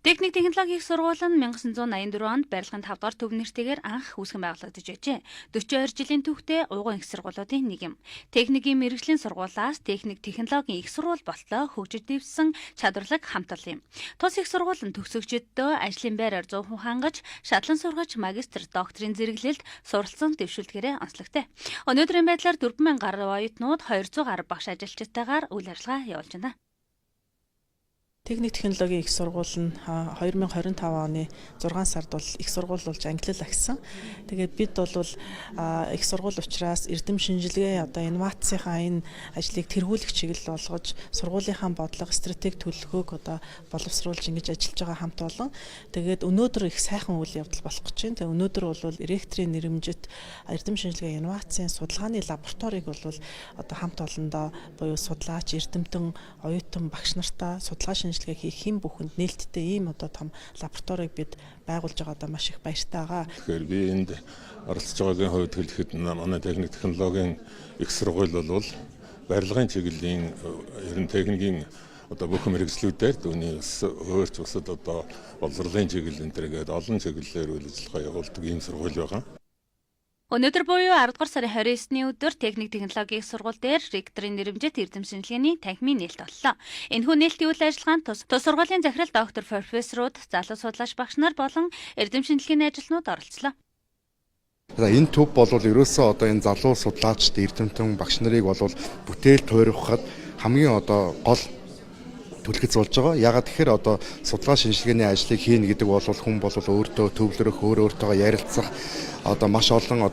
Техник технологийн их сургууль нь 1984 онд барилгын 5 дугаар төв нэртэйгээр анх үүсгэн байгуулагдаж байжээ. 42 жилийн түүхтэй уугуун их сургуулиудын нэг юм. Техникийн мэргэжлийн сургуулиас техник технологийн их сургууль болтлоо хөгжиж дэвсэн чадварлаг хамтлал юм. Тус их сургууль нь төгсөгчдөө ажлын байраар 100 хүн хангаж, шатлан сургаж магистр, докторийн зэрэглэлд суралцсан дэвшүүлдгээрээ онцлогтой. Өнөөдрийн байдлаар 4000 гаруй оюутнууд 200 гаруй багш ажилчдтайгаар үйл ажиллагаа явуулж байна. Техник технологийн их сургууль нь 2025 оны 6 сард бол их сургууль болж ангилал агсан. Тэгээд бид бол их сургууль учраас эрдэм шинжилгээ инновацийнхаа энэ ажлыг тэргүүлэх чиглэл болгож сургуулийнхаа бодлого, стратеги төлөвлөгөөг боловсруулж ингэж ажиллаж байгаа хамт олон. Тэгээд өнөөдөр их сайхан үйл явдал болох гэж байна. Тэгээд өнөөдөр бол ректорийн нэрэмжит эрдэм шинжилгээ инновацийн судалгааны лабораторийг бол хамт олондоо буюу судлаач, эрдэмтэн, оюутан, багш нартай судалгаа шинжилгээ хийх хэм бүхэнд нээлттэй ийм том лабораторийг бид байгуулж байгаадаа маш их баяртай байгаа. Тэгэхээр би энд оролцож байгаагийн хувьд хэлэхэд манай техник технологийн их сургууль бол барилгын чиглэлийн ерөн техникийн бүх мэргэжлүүдээр түүний өөрч бусад боловсролын чиглэл энэ төргээд олон чиглэлээр үйл ажиллагаа явуулдаг ийм сургууль байгаа. Өнөөдөр буюу 10 дугаар сарын 29-ны өдөр техник технологийн сургууль дээр ректорын нэрэмжит эрдэм шинжилгээний танхимын нээлт боллоо. Энэхүү нээлтийн үйл ажиллагаанд тус сургуулийн захирал доктор профессорууд, залуу судлаач багш нар болон эрдэм шинжилгээний ажилтнууд оролцлоо. Энэ төв бол ерөөсөө энэ залуу судлаачд, эрдэмтэн багш нарыг бол бүтээл тойроход хамгийн гол түлхэц болж байгаа. Ягаад тэгэхээр судалгаа шинжилгээний ажлыг хийнэ гэдэг бол хүн бол өөртөө төвлөрөх, өөртөөгөө ярилцах, маш олон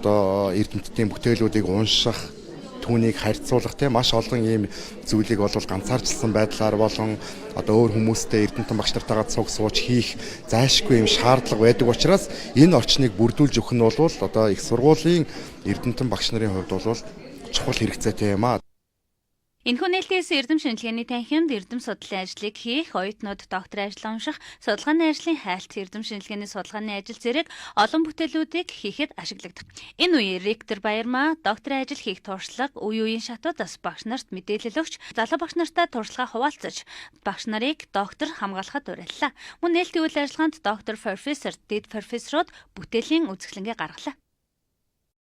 эрдэмтдийн бүтээлүүдийг унших, түүнийг харьцуулах маш олон ийм зүйлийг бол ганцаарчилсан байдлаар болон өөр хүмүүстэй эрдэмтэн багш нартайгаа цуг сууж хийх зайлшгүй ийм шаардлага байдаг учраас энэ орчныг бүрдүүлж өгөх нь бол их сургуулийн эрдэмтэн багш нарын хувьд бол чухал хэрэгцээтэй юм аа. Энэхүү нээлтээс эрдэм шинжилгээний танхимд эрдэм судлалын ажлыг хийх, оюутнууд докторийн ажил унших, судалгааны ажлын хайлт, эрдэм шинжилгээний судалгааны ажил зэрэг олон бүтээлүүдийг хийхэд ашиглагдах. Энэ үеэр ректор Баярмаа докторийн ажил хийх туршлага, үе үеийн шатуудаас багш нарт мэдээлэл өгч, залуу багш нартай туршлага хуваалцаж, багш нарыг доктор хамгаалахад уриаллаа. Мөн нээлтийн үйл ажиллагаанд доктор, профессор, дэд профессорууд бүтээлийн үзэсгэлэнгээ гаргалаа.